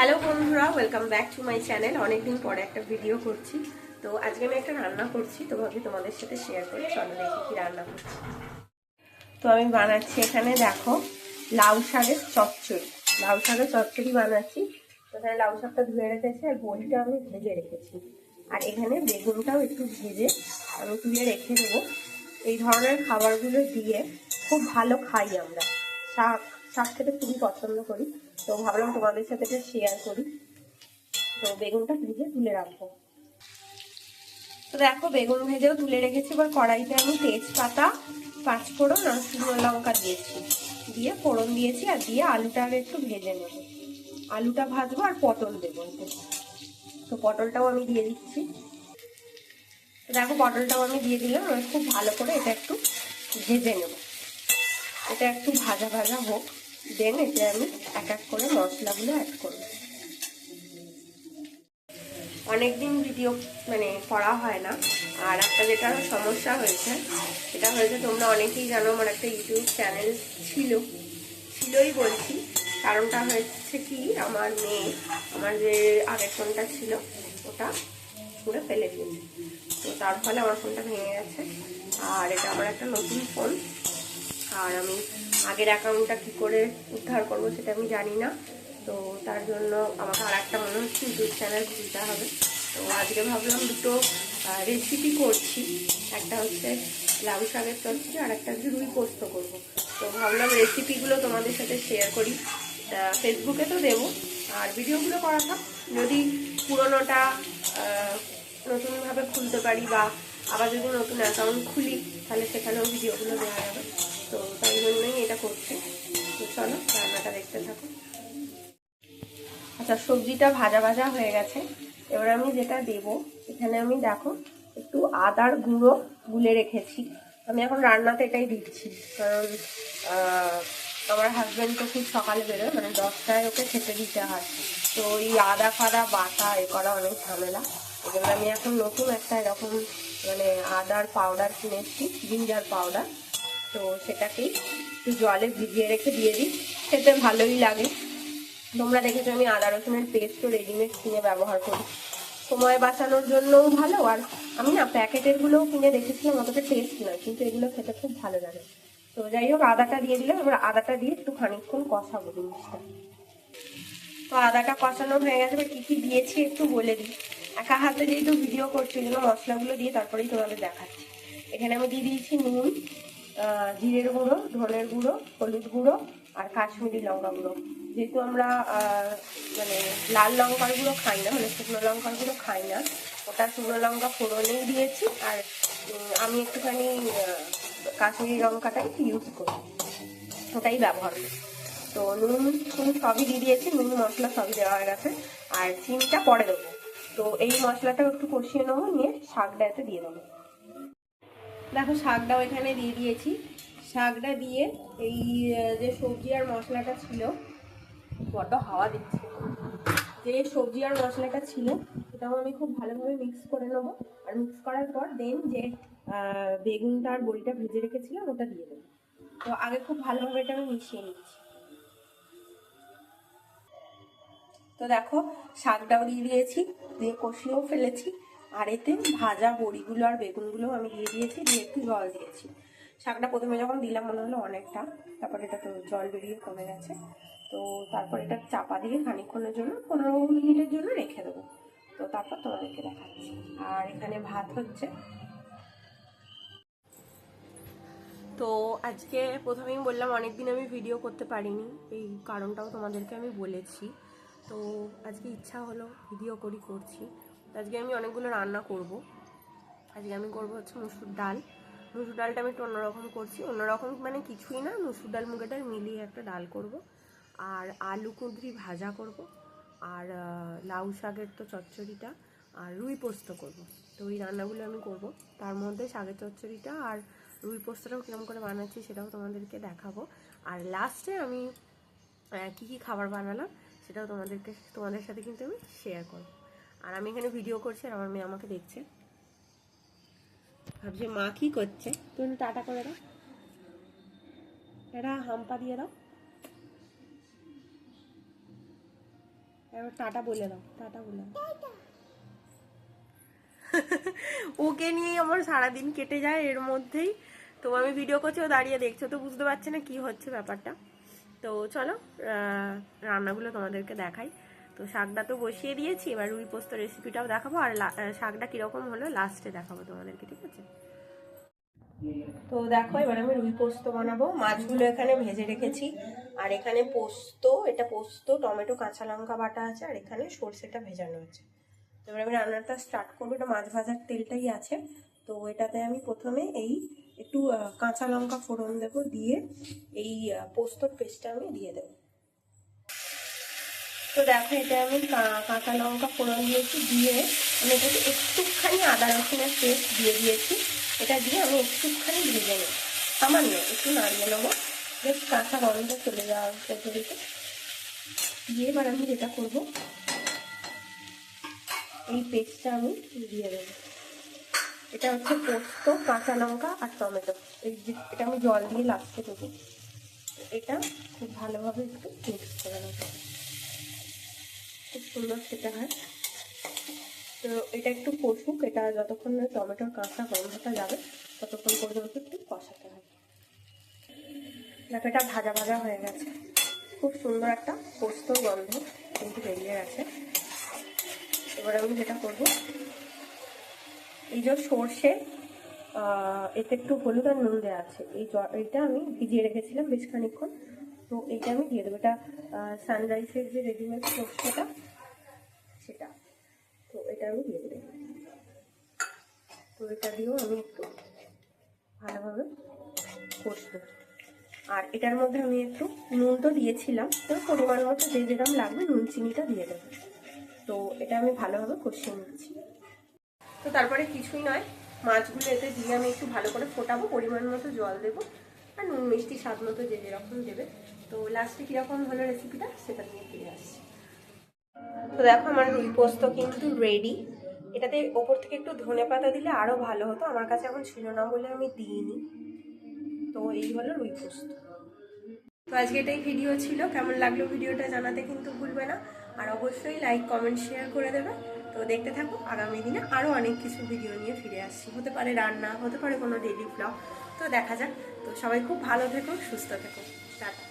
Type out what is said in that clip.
Hello বন্ধুরা, welcome back to my channel. অনেকদিন পরে একটা ভিডিও করছি। তো আজকে আমি একটা রান্না করছি, তো ভাবি তোমাদের সাথে শেয়ার করি। চলো দেখি কি রান্না করছি। তো আমি বানাচ্ছি এখানে দেখো লাউ শাকের চচ্চড়ি। লাউ শাকের চচ্চড়ি বানাচ্ছি। তো এখানে লাউ শাকটা ধুয়ে রেখেছি আর বড়িটা আমি ভেজে রেখেছি। আর এখানে বেগুনটাও একটু ভেজে আমি তুলে রেখে দেবো। এই ধরনের খাবারগুলো দিয়ে খুব ভালো খাই আমরা। শাক শাক খেতে খুবই পছন্দ করি। তো ভাবলাম তোমাদের সাথে এটা শেয়ার করি। তো বেগুনটা ভেজে তুলে রাখবো। তো দেখো বেগুন ভেজেও তুলে রেখেছি। এবার কড়াইতে আমি তেজপাতা, পাঁচফোড়ন আর শুকনো লঙ্কা দিয়েছি, দিয়ে ফোড়ন দিয়েছি আর দিয়ে আলুটা আগে একটু ভেজে নেব। আলুটা ভাজবো আর পটল দেবো। তো পটলটাও আমি দিয়ে দিচ্ছি। তো দেখো পটলটাও আমি দিয়ে দিলাম। আমি খুব ভালো করে এটা একটু ভেজে নেব। এটা একটু ভাজা ভাজা হোক, দেন এতে আমি এক এক করে মশলাগুলো অ্যাড করবো। অনেকদিন ভিডিও করা হয় না। আর একটা যেটা সমস্যা হয়েছে সেটা হয়েছে, তোমরা অনেকেই জানো আমার একটা ইউটিউব চ্যানেল ছিলই বলছি। কারণটা হচ্ছে কি, আমার মেয়ে আমার যে আগের ফোনটা ছিল ওটা পুরো ফেলে দিয়েছে। তো তার ফলে আমার ফোনটা ভেঙে গেছে। আর এটা আমার একটা নতুন ফোন। আর আমি আগের অ্যাকাউন্টটা কী করে উদ্ধার করবো সেটা আমি জানি না। তো তার জন্য আমাকে আর একটা মনে হচ্ছে ইউটিউব চ্যানেল খুলতে হবে। তো আজকে ভাবলাম দুটো রেসিপি করছি। একটা হচ্ছে লাউ শাকের চচ্চড়ি আর একটা হচ্ছে রুই পোস্ত করবো। তো ভাবলাম রেসিপিগুলো তোমাদের সাথে শেয়ার করি। ফেসবুকে তো দেবো, আর ভিডিওগুলো করা থাক। যদি পুরোনোটা নতুনভাবে খুলতে পারি বা আবার যদি নতুন অ্যাকাউন্ট খুলি তাহলে সেখানেও ভিডিওগুলো দেওয়া যাবে। তো তাই জন্যই এটা করছি। তো চলো রান্নাটা দেখতে থাকো। আচ্ছা, সবজিটা ভাজা ভাজা হয়ে গেছে। এবার আমি যেটা দেব, এখানে আমি দেখো একটু আদার গুঁড়ো গুলে রেখেছি। আমি এখন রান্নাতে এটাই দিচ্ছি, কারণ আমার হাজব্যান্ড তো খুব সকালে বেরোয়, 10টায় ওকে খেতে দিতে হয়। তো এই আদা ফাদা বাটা করা অনেক ঝামেলা। এজন্য আমি এখন নতুন একটা এরকম আদার পাউডার কিনেছি, জিঞ্জার পাউডার। তো সেটাকেই একটু জলে ভিজিয়ে রেখে দিয়ে দিই, খেতে ভালোই লাগে। তোমরা দেখেছো আমি আদা রসুনের পেস্টও রেডিমেড কিনে ব্যবহার করি, সময় বাঁচানোর জন্যও ভালো। আর আমি না প্যাকেটের গুলোও কিনে দেখেছিলাম, অতটা টেস্ট নয়, কিন্তু এগুলো খেতে খুব ভালো লাগে। তো যাই হোক, আদাটা দিয়ে দিলাম। এবার আদাটা দিয়ে একটু খানিকক্ষণ কষাবো জিনিসটা। তো আদাটা কষানো হয়ে গেছে। এবার কী কী দিয়েছি একটু বলে দিই। একা হাতে যেহেতু ভিডিও করছি, এই জন্য মশলাগুলো দিয়ে তারপরেই তোমাদের দেখাচ্ছি। এখানে আমি দিয়ে দিয়েছি নুন, জিরের গুঁড়ো, ধনের গুঁড়ো, হলুদ গুঁড়ো আর কাশ্মীরি লঙ্কা গুঁড়ো। যেহেতু আমরা লাল লঙ্কার গুঁড়ো খাই না, শুকনো লঙ্কার গুঁড়ো খাই না, ওটা শুকনো লঙ্কা ফোড়নেই দিয়েছি। আর আমি একটুখানি কাশ্মীরি লঙ্কাটাই ইউজ করি, ওটাই ব্যবহার করি। তো নুন সবই দিয়ে দিয়েছি, নুন মশলা সবই দেওয়া হয়ে গেছে। আর চিনিটা পরে দেবো। তো এই মশলাটা একটু কষিয়ে নেবো, নিয়ে শাকটা এতে দিয়ে দেবো। দেখো শাকটাও এখানে দিয়ে দিয়েছি। শাকটা দিয়ে এই যে সবজি আর মশলাটা ছিল, বড্ড হাওয়া দিচ্ছে, যে সবজি আর মশলাটা ছিল সেটাও আমি খুব ভালোভাবে মিক্স করে নেবো। আর মিক্স করার পর দেন যে বেগুনটা আর বড়িটা ভেজে রেখেছিলাম ওটা দিয়ে দেবো। তো আগে খুব ভালোভাবে এটা আমি মিশিয়ে নিচ্ছি। তো দেখো শাকটাও দিয়ে দিয়েছি, দিয়ে কষিয়েও ফেলেছি। আর এতে ভাজা বড়িগুলো আর বেগুনগুলো আমি দিয়ে দিয়েছি, দিয়ে একটু জল দিয়েছি। শাকটা প্রথমে যখন দিলাম মনে হলো অনেকটা, তারপর এটা তো জল বেরিয়ে কমে গেছে। তো তারপর এটা চাপা দিয়ে খানিকক্ষণের জন্য 15 মিনিটের জন্য রেখে দেবো। তো তারপর তোমাদেরকে দেখাচ্ছি। আর এখানে ভাত হচ্ছে। তো আজকে প্রথমেই বললাম অনেকদিন আমি ভিডিও করতে পারিনি, এই কারণটাও তোমাদেরকে আমি বলেছি। তো আজকে ইচ্ছা হলো ভিডিও করছি। আজকে আমি অনেকগুলো রান্না করব। আজকে আমি করব হচ্ছে মুসুর ডাল। মুসুর ডালটা আমি একটু অন্যরকম করছি, অন্যরকম কিছুই না, মুসুর ডাল মুগের ডাল মিলিয়ে একটা ডাল করব। আর আলু কুঁদরি ভাজা করব। আর লাউ শাকের তো চচ্চড়িটা, আর রুই পোস্ত করব। তো এই রান্নাগুলো আমি করব। তার মধ্যে শাকের চচ্চড়িটা আর রুই পোস্তটাও কীরকম করে বানাচ্ছি সেটাও তোমাদেরকে দেখাবো। আর লাস্টে আমি কী কী খাবার বানালাম সেটাও তোমাদের সাথে কিন্তু আমি শেয়ার করব। আর আমি এখানে ভিডিও করছি আর আমার মেয়ে আমাকে দেখছে, ভাবছে মা কী করছে। তুমি টাটা করে দাও, এটা হাম্পা দিয়ে দাও, এবার টাটা বলে দাও, টাটা বলে দাও। ওকে নিয়েই আমার সারাদিন কেটে যায় এর মধ্যেই। তো আমি ভিডিও করছি, ও দাঁড়িয়ে দেখছো, তো বুঝতে পারছে না কি হচ্ছে ব্যাপারটা। তো চলো রান্নাগুলো তোমাদেরকে দেখাই। তো শাকটা তো বসিয়ে দিয়েছি, এবার রুই পোস্ত রেসিপিটাও দেখাবো, আর শাকটা কিরকম হলো লাস্টে দেখাবো তোমাদেরকে, ঠিক আছে? তো দেখো এবার আমি রুই পোস্ত বানাবো। মাছগুলো এখানে ভেজে রেখেছি, আর এখানে পোস্ত, এটা পোস্ত, টমেটো, কাঁচা লঙ্কা বাটা আছে, আর এখানে সর্ষেটা ভেজানো আছে। এবার আমি রান্নাটা স্টার্ট করবো। এটা মাছ ভাজার তেলটাই আছে। তো এটাতে আমি প্রথমে এই একটু কাঁচা লঙ্কা ফোড়ন দেবো, দিয়ে এই পোস্তর পেস্টটা আমি দিয়ে দেবো। তো দেখো এটা আমি কাঁচা লঙ্কা ফোড়ন দিয়েছি, দিয়ে আমি এটাকে একটুখানি আদা রসুনের পেস্ট দিয়ে দিয়েছি। এটা দিয়ে আমি একটুখানি ভেজে নেব, সামান্য একটু নাড়িয়ে নেবো, বেশ কাঁচা গন্ধটা চলে যাওয়ার পদ্ধতিতে। দিয়ে এবার আমি যেটা করবো, এই পেস্টটা আমি দিয়ে দেবো। এটা হচ্ছে পোস্ত, কাঁচা লঙ্কা আর টমেটো, এটা আমি জল দিয়ে লাস্টে দেবো। এটা খুব ভালোভাবে একটু মিক্স করে নেবো, খুব সুন্দর খেতে হয়। তো এটা একটু কষুক, এটা যতক্ষণ না টমেটোর কাঁচা গন্ধটা যাবে ততক্ষণ পর্যন্ত একটু কষাতে হবে। দেখো এটা ভাজা ভাজা হয়ে গেছে, খুব সুন্দর একটা পোস্ত গন্ধ কিন্তু বেরিয়ে গেছে। এবার আমি যেটা করবো, এই যে সর্ষে, এতে একটু হলুদ আর নুন দেওয়া আছে, এইটা আমি ভিজিয়ে রেখেছিলাম বেশ খানিকক্ষণ। তো এইটা আমি দিয়ে দেবো, এটা সানরাইসের যে রেডিমেড সর্ষেটা সেটা। তো এটা আমি দিয়ে দেবো। তো এটা দিয়েও আমি একটু ভালোভাবে কষবো। আর এটার মধ্যে আমি একটু নুন তো দিয়েছিলাম, তো পরিমাণ মতো যে যেরকম লাগবে নুন চিনিটা দিয়ে দেবো। তো এটা আমি ভালোভাবে কষিয়ে নিচ্ছি। তো তারপরে কিছুই নয়, মাছগুলো এতে দিয়ে আমি একটু ভালো করে ফোটাবো, পরিমাণ মতো জল দেবো, আর নুন মিষ্টি স্বাদ মতো যে যেরকম দেবে। তো লাস্টে কীরকম হলো রেসিপিটা সেটা নিয়ে ফিরে আসছি। তো দেখো আমার রুই পোস্ত কিন্তু রেডি। এটাতে ওপর থেকে একটু ধনে পাতা দিলে আরও ভালো হতো, আমার কাছে এখন ছিল না বলে আমি দিইনি। তো এই হলো রুই পোস্ত। তো আজকে এটাই ভিডিও ছিল, কেমন লাগলো ভিডিওটা জানাতে কিন্তু ভুলবে না, আর অবশ্যই লাইক কমেন্ট শেয়ার করে দেবে। তো দেখতে থাকো, আগামী দিনে আরও অনেক কিছু ভিডিও নিয়ে ফিরে আসছি, হতে পারে রান্না, হতে পারে কোনো ডেইলি ব্লগ, তো দেখা যাক। তো সবাই খুব ভালো থেকো, সুস্থ থেকো, টাটা।